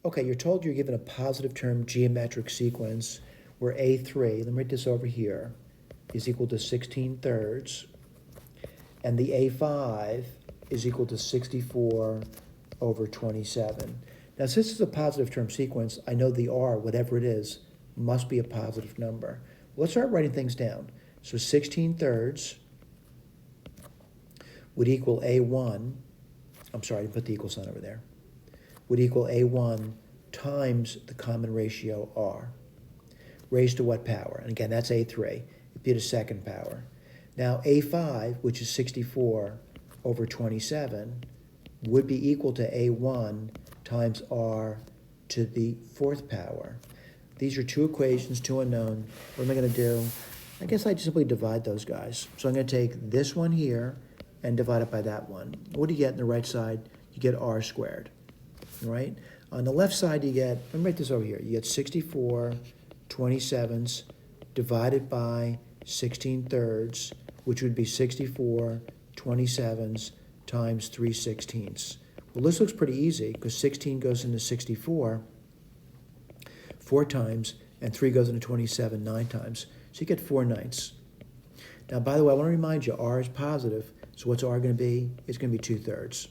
Okay, you're told you're given a positive term geometric sequence where A3, let me write this over here, is equal to 16 thirds, and the A5 is equal to 64 over 27. Now, since it's a positive term sequence, I know the R, whatever it is, must be a positive number. Let's start writing things down. So 16 thirds would equal A1, I'm sorry, I put the equal sign over there, would equal A1 times the common ratio R, raised to what power? And again, that's A3. It'd be the second power. Now, A5, which is 64 over 27, would be equal to A1 times R to the fourth power. These are two equations, two unknown. What am I going to do? I guess I simply divide those guys. So I'm going to take this one here and divide it by that one. What do you get on the right side? You get R squared, right? On the left side, you get, let me write this over here. You get 64 27ths divided by 16 thirds, which would be 64 27ths times 3/16. Well, this looks pretty easy because 16 goes into 64 4 times, and 3 goes into 27 9 times. So you get 4/9. Now, by the way, I want to remind you, R is positive, so what's R going to be? It's going to be 2/3,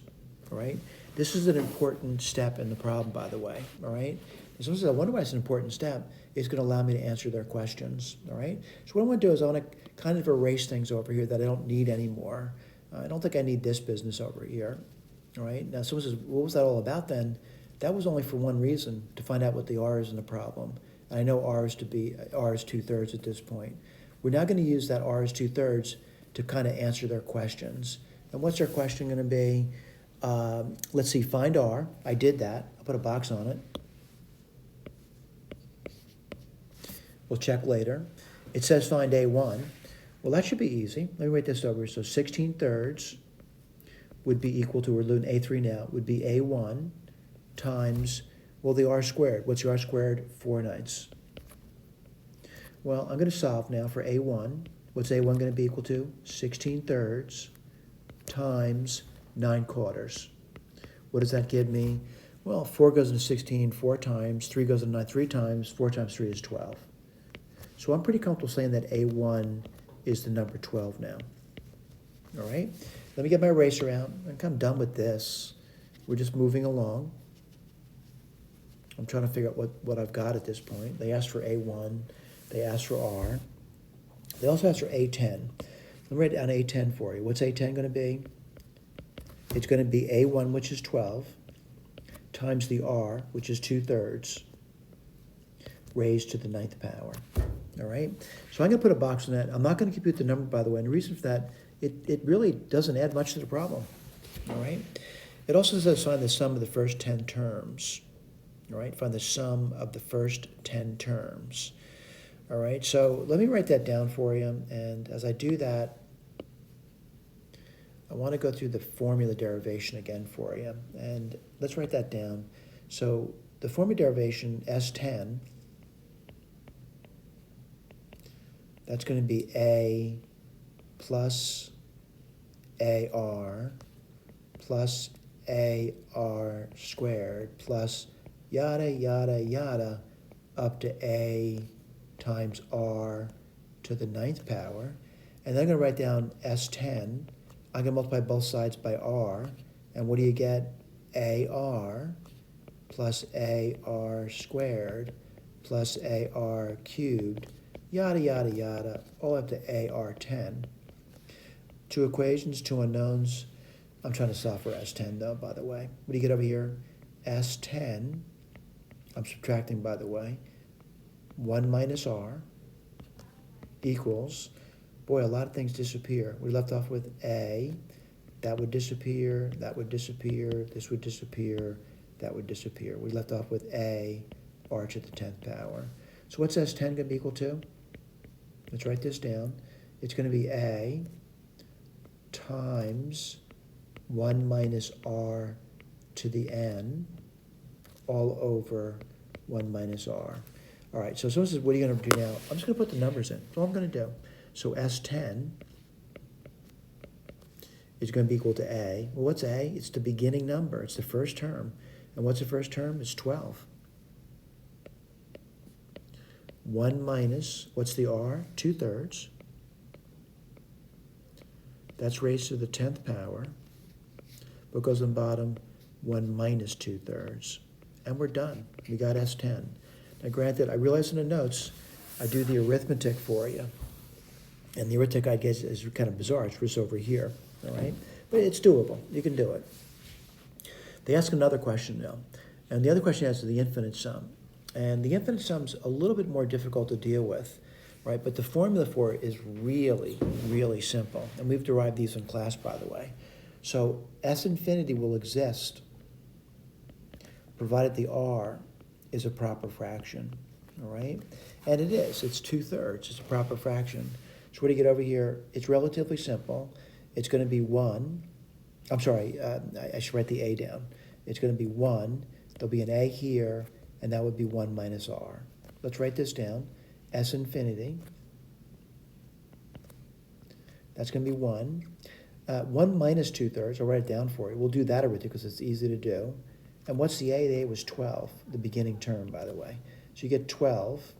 all right? This is an important step in the problem, by the way, all right? And someone says, I wonder why it's an important step. It's going to allow me to answer their questions, all right? So what I want to do is I want to kind of erase things over here that I don't need anymore. I don't think I need this business over here, all right? Now, someone says, what was that all about then? That was only for one reason, to find out what the R is in the problem. And I know R is 2/3 at this point. We're now going to use that R is 2/3 to kind of answer their questions. And what's their question going to be? Let's see, find R. I did that. I'll put a box on it. We'll check later. It says find A1. Well, that should be easy. Let me write this over. So 16 thirds would be equal to, we're doing A3 now, would be A1 times, well, the R squared. What's the R squared? 4/9. Well, I'm going to solve now for A1. What's A1 going to be equal to? 16 thirds times 9/4. What does that give me? Well, 4 goes into 16 4 times, 3 goes into 9 3 times, 4 times 3 is 12. So I'm pretty comfortable saying that A1 is the number 12 now. All right? Let me get my eraser out. I think I'm done with this. We're just moving along. I'm trying to figure out what I've got at this point. They asked for A1. They asked for R. They also asked for A10. Let me write down A10 for you. What's A10 going to be? It's going to be A1, which is 12, times the R, which is 2/3, raised to the 9th power. All right? So I'm going to put a box on that. I'm not going to compute the number, by the way. And the reason for that, it really doesn't add much to the problem. All right? It also says find the sum of the first 10 terms. All right? Find the sum of the first 10 terms. All right? So let me write that down for you. And as I do that, I want to go through the formula derivation again for you. And let's write that down. So the formula derivation, S10, that's going to be A plus AR plus AR squared plus yada, yada, yada, up to A times R to the 9th power. And then I'm going to write down S10. I'm going to multiply both sides by R. And what do you get? AR plus AR squared plus AR cubed, yada, yada, yada, all up to AR10. Two equations, two unknowns. I'm trying to solve for S10 though, by the way. What do you get over here? S10, I'm subtracting, by the way, 1 minus R equals, boy, a lot of things disappear. We left off with A, that would disappear, that would disappear, this would disappear, that would disappear. We left off with A, R to the 10th power. So what's S10 going to be equal to? Let's write this down. It's going to be A times 1 minus R to the N all over 1 minus R. All right, so someone says, what are you going to do now? I'm just going to put the numbers in. That's all I'm going to do. So S10 is going to be equal to A. Well, what's A? It's the beginning number. It's the first term. And what's the first term? It's 12. 1 minus, what's the r? 2/3. That's raised to the 10th power. What goes on bottom? 1 minus 2/3. And we're done. We got S10. Now granted, I realize in the notes, I do the arithmetic for you. And the arithmetic, I guess, is kind of bizarre. It's just over here, all right? But it's doable. You can do it. They ask another question now. And the other question is the infinite sum. And the infinite sum's a little bit more difficult to deal with, right? But the formula for it is really, really simple. And we've derived these in class, by the way. So S infinity will exist provided the R is a proper fraction, all right? And it is. It's 2/3. It's a proper fraction. So what do you get over here? It's relatively simple. It's going to be 1. I'm sorry, I should write the A down. It's going to be 1. There'll be an A here, and that would be 1 minus R. Let's write this down. S infinity. That's going to be 1. 1 minus 2/3. I'll write it down for you. We'll do that arithmetic because it's easy to do. And what's the A? The A was 12, the beginning term, by the way. So you get 12.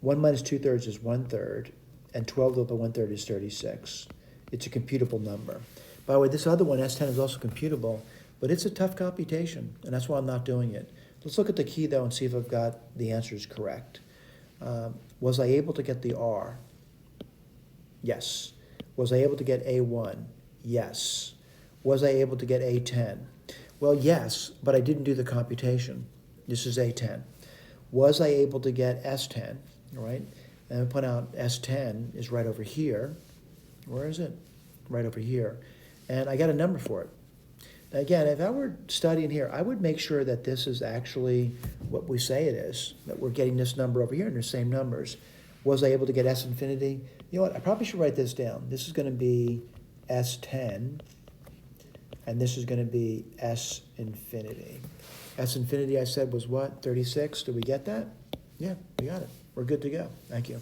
1 minus 2/3 is 1/3, and 12 divided by 1/3 is 36. It's a computable number. By the way, this other one, S10, is also computable, but it's a tough computation, and that's why I'm not doing it. Let's look at the key, though, and see if I've got the answers correct. Was I able to get the R? Yes. Was I able to get A1? Yes. Was I able to get A10? Well, yes, but I didn't do the computation. This is A10. Was I able to get S10? All right. And I point out S10 is right over here. Where is it? Right over here. And I got a number for it. Now again, if I were studying here, I would make sure that this is actually what we say it is, that we're getting this number over here and the same numbers. Was I able to get S infinity? You know what? I probably should write this down. This is going to be S10, and this is going to be S infinity. S infinity, I said, was what? 36? Did we get that? Yeah, we got it. We're good to go. Thank you.